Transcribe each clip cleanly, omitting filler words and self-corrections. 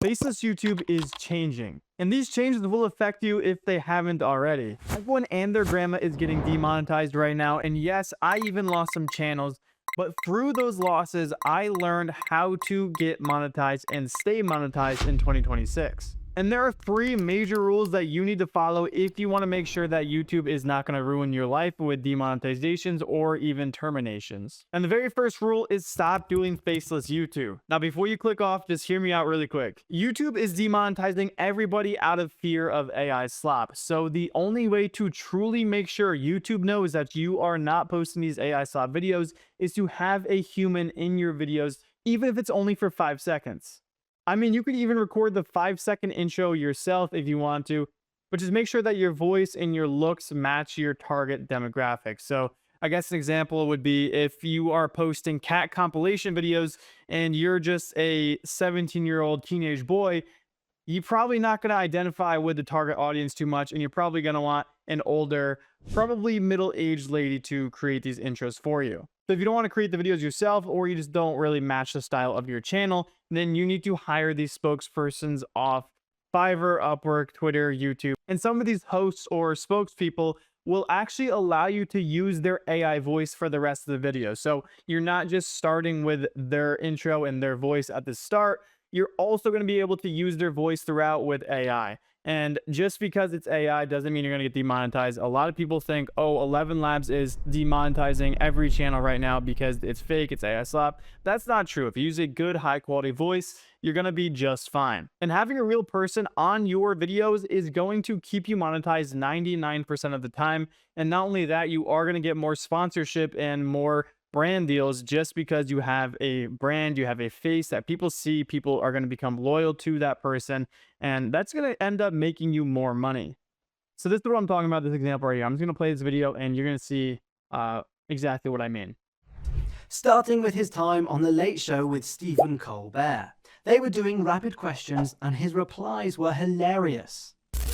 Faceless YouTube is changing, and these changes will affect you if they haven't already. Everyone and their grandma is getting demonetized right now, and yes, I even lost some channels, but through those losses, I learned how to get monetized and stay monetized in 2026. And there are three major rules that you need to follow if you want to make sure that YouTube is not going to ruin your life with demonetizations or even terminations. And the very first rule is stop doing faceless YouTube. Now, before you click off, just hear me out really quick. YouTube is demonetizing everybody out of fear of AI slop. So the only way to truly make sure YouTube knows that you are not posting these AI slop videos is to have a human in your videos, even if it's only for 5 seconds. I mean, you could even record the 5-second intro yourself if you want to, but just make sure that your voice and your looks match your target demographic. So I guess an example would be if you are posting cat compilation videos and you're just a 17-year-old teenage boy, you're probably not going to identify with the target audience too much, and you're probably going to want an older, probably middle-aged lady to create these intros for you. So if you don't want to create the videos yourself, or you just don't really match the style of your channel, then you need to hire these spokespersons off Fiverr, Upwork, Twitter, YouTube. And some of these hosts or spokespeople will actually allow you to use their AI voice for the rest of the video. So you're not just starting with their intro and their voice at the start. You're also going to be able to use their voice throughout with AI. And just because it's AI doesn't mean you're going to get demonetized. A lot of people think, oh, 11 Labs is demonetizing every channel right now because it's fake, it's AI slop. That's not true. If you use a good, high quality voice, you're going to be just fine. And having a real person on your videos is going to keep you monetized 99% of the time. And not only that, you are going to get more sponsorship and more brand deals just because you have a brand, you have a face that people see, people are going to become loyal to that person, and that's going to end up making you more money. So this is what I'm talking about, this example right here. I'm just going to play this video and you're going to see exactly what I mean. Starting with his time on The Late Show with Stephen Colbert. They were doing rapid questions and his replies were hilarious.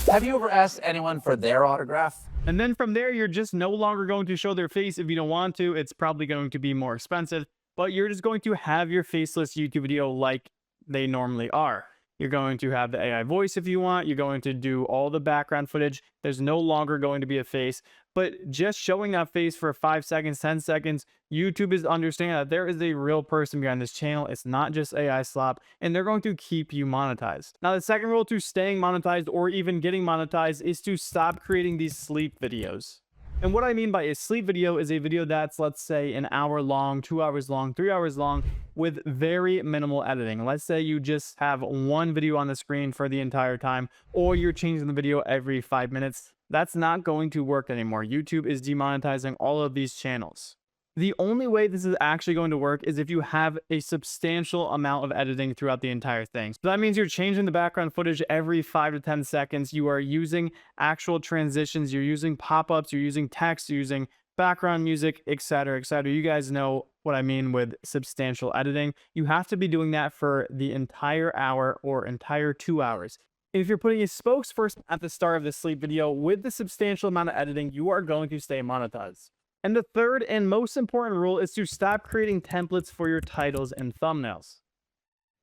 Have you ever asked anyone for their autograph? And then from there, you're just no longer going to show their face if you don't want to. It's probably going to be more expensive, but you're just going to have your faceless YouTube video like they normally are. You're going to have the AI voice if you want. You're going to do all the background footage. There's no longer going to be a face, but just showing that face for 5 seconds, 10 seconds, YouTube is understanding that there is a real person behind this channel. It's not just AI slop, and they're going to keep you monetized. Now, the second rule to staying monetized or even getting monetized is to stop creating these sleep videos. And what I mean by a sleep video is a video that's, let's say, an hour long, 2 hours long, 3 hours long, with very minimal editing. Let's say you just have one video on the screen for the entire time, or you're changing the video every 5 minutes. That's not going to work anymore. YouTube is demonetizing all of these channels. The only way this is actually going to work is if you have a substantial amount of editing throughout the entire thing. So that means you're changing the background footage every 5 to 10 seconds. You are using actual transitions. You're using pop-ups. You're using text. You're using background music, etc., etc. You guys know what I mean with substantial editing. You have to be doing that for the entire hour or entire 2 hours. If you're putting a spokesperson at the start of the sleep video with the substantial amount of editing, you are going to stay monetized. And the third and most important rule is to stop creating templates for your titles and thumbnails.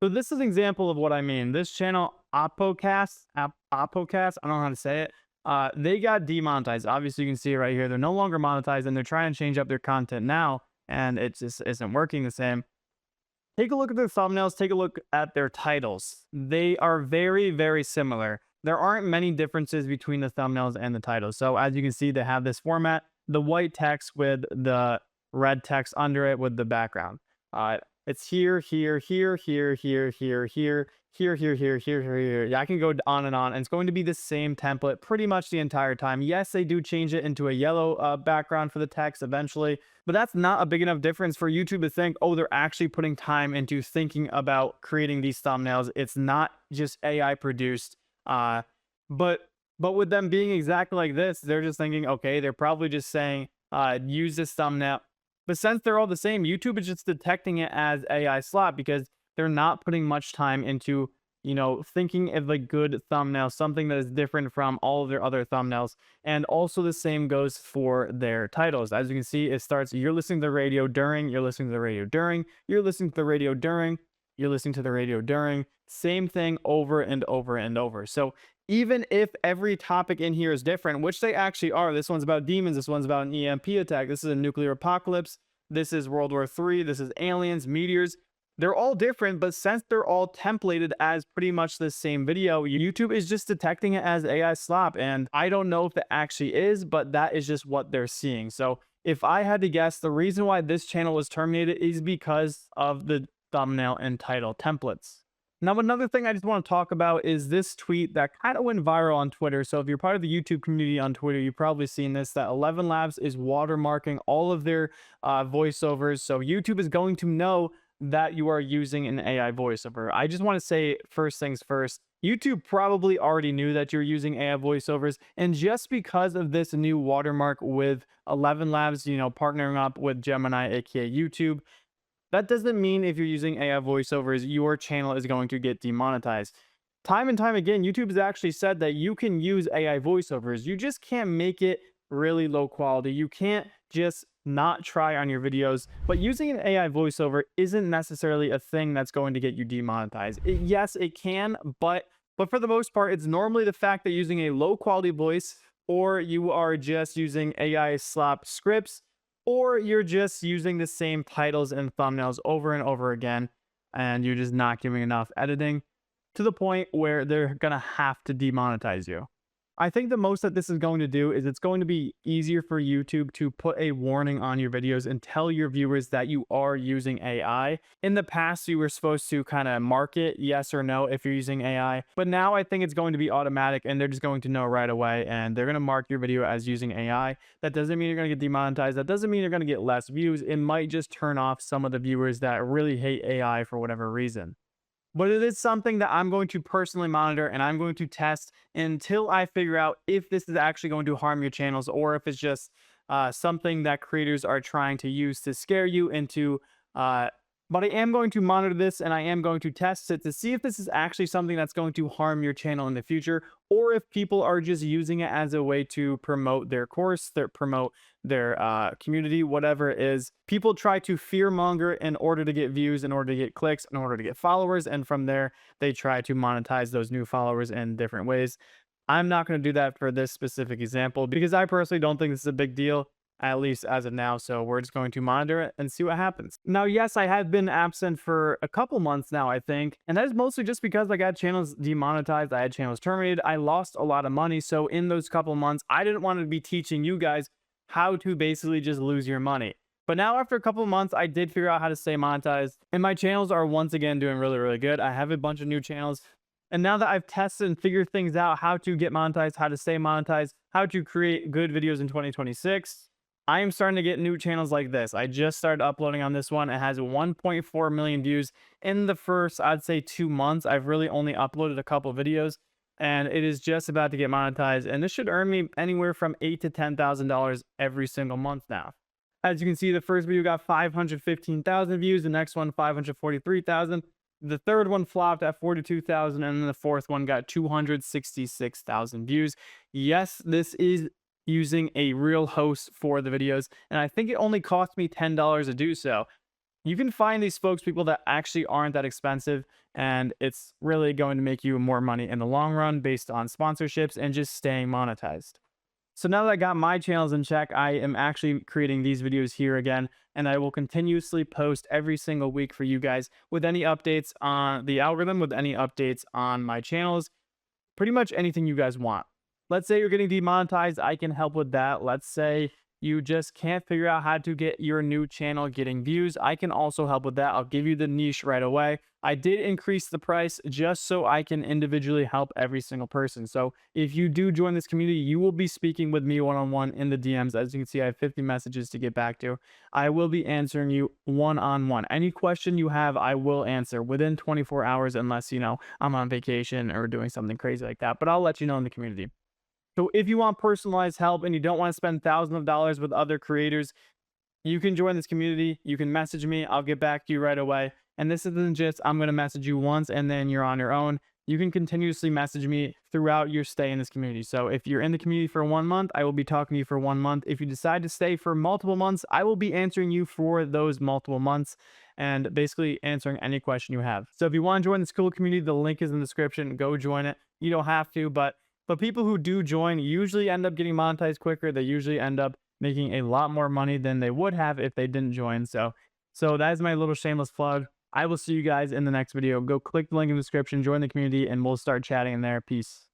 So this is an example of what I mean. This channel, Apocast, I don't know how to say it. They got demonetized. Obviously, you can see it right here. They're no longer monetized, and they're trying to change up their content now, and it just isn't working the same. Take a look at their thumbnails. Take a look at their titles. They are very, very similar. There aren't many differences between the thumbnails and the titles. So as you can see, they have this format. The white text with the red text under it with the background. It's here, here, here, here, here, here, here, here, here, here, here, here. Yeah, I can go on, and it's going to be the same template pretty much the entire time. Yes, they do change it into a yellow background for the text eventually, but that's not a big enough difference for YouTube to think, oh, they're actually putting time into thinking about creating these thumbnails. It's not just AI produced, but with them being exactly like this, they're just thinking, okay, they're probably just saying, use this thumbnail. But since they're all the same, YouTube is just detecting it as AI slop because they're not putting much time into, thinking of a good thumbnail, something that is different from all of their other thumbnails. And also the same goes for their titles. As you can see, it starts, you're listening to the radio during, you're listening to the radio during, you're listening to the radio during. you're listening to the radio during, same thing over and over and over. So even if every topic in here is different, which they actually are, this one's about demons, this one's about an EMP attack, this is a nuclear apocalypse, this is World War III, this is aliens, meteors. They're all different, but since they're all templated as pretty much the same video, YouTube is just detecting it as AI slop. And I don't know if it actually is, but that is just what they're seeing. So if I had to guess, the reason why this channel was terminated is because of the thumbnail and title templates. Now, another thing I just want to talk about is this tweet that kind of went viral on Twitter. So if you're part of the YouTube community on Twitter, you've probably seen this, that 11 Labs is watermarking all of their voiceovers. So YouTube is going to know that you are using an AI voiceover. I just want to say first things first, YouTube probably already knew that you're using AI voiceovers. And just because of this new watermark with 11 Labs, partnering up with Gemini, aka YouTube, that doesn't mean if you're using AI voiceovers, your channel is going to get demonetized. Time and time again, YouTube has actually said that you can use AI voiceovers. You just can't make it really low quality. You can't just not try on your videos. But using an AI voiceover isn't necessarily a thing that's going to get you demonetized. Yes, it can, but for the most part, it's normally the fact that using a low quality voice, or you are just using AI slop scripts, or you're just using the same titles and thumbnails over and over again, and you're just not giving enough editing to the point where they're gonna have to demonetize you. I think the most that this is going to do is it's going to be easier for YouTube to put a warning on your videos and tell your viewers that you are using AI. In the past, you were supposed to kind of mark it yes or no if you're using AI, but now I think it's going to be automatic and they're just going to know right away, and they're going to mark your video as using AI. That doesn't mean you're going to get demonetized. That doesn't mean you're going to get less views. It might just turn off some of the viewers that really hate AI for whatever reason. But it is something that I'm going to personally monitor and I'm going to test until I figure out if this is actually going to harm your channels, or if it's just something that creators are trying to use to scare you into. But I am going to monitor this and I am going to test it to see if this is actually something that's going to harm your channel in the future, or if people are just using it as a way to promote their course, promote their community, whatever it is. People try to fearmonger in order to get views, in order to get clicks, in order to get followers, and from there they try to monetize those new followers in different ways. I'm not going to do that for this specific example because I personally don't think this is a big deal, at least as of now. So we're just going to monitor it and see what happens. Now, yes, I have been absent for a couple months now, I think. And that is mostly just because I got channels demonetized. I had channels terminated. I lost a lot of money. So in those couple months, I didn't want to be teaching you guys how to basically just lose your money. But now after a couple of months, I did figure out how to stay monetized. And my channels are once again doing really, really good. I have a bunch of new channels. And now that I've tested and figured things out, how to get monetized, how to stay monetized, how to create good videos in 2026, I am starting to get new channels like this. I just started uploading on this one. It has 1.4 million views in the first, I'd say, 2 months. I've really only uploaded a couple videos, and it is just about to get monetized. And this should earn me anywhere from $8,000 to $10,000 every single month now. As you can see, the first video got 515,000 views. The next one, 543,000. The third one flopped at 42,000, and then the fourth one got 266,000 views. Yes, this is using a real host for the videos, and I think it only cost me $10 to do so. You can find these spokespeople that actually aren't that expensive, and it's really going to make you more money in the long run based on sponsorships and just staying monetized. So now that I got my channels in check, I am actually creating these videos here again, and I will continuously post every single week for you guys with any updates on the algorithm, with any updates on my channels, pretty much anything you guys want. Let's say you're getting demonetized, I can help with that. Let's say you just can't figure out how to get your new channel getting views, I can also help with that. I'll give you the niche right away. I did increase the price just so I can individually help every single person. So if you do join this community, you will be speaking with me one-on-one in the DMs. As you can see, I have 50 messages to get back to. I will be answering you one-on-one. Any question you have, I will answer within 24 hours, unless, I'm on vacation or doing something crazy like that. But I'll let you know in the community. So if you want personalized help and you don't want to spend thousands of dollars with other creators, you can join this community. You can message me. I'll get back to you right away. And this isn't just, I'm going to message you once and then you're on your own. you can continuously message me throughout your stay in this community. So if you're in the community for 1 month, I will be talking to you for 1 month. If you decide to stay for multiple months, I will be answering you for those multiple months and basically answering any question you have. So if you want to join this cool community, the link is in the description. Go join it. You don't have to, but people who do join usually end up getting monetized quicker. They usually end up making a lot more money than they would have if they didn't join. So that is my little shameless plug. I will see you guys in the next video. Go click the link in the description, join the community, and we'll start chatting in there. Peace.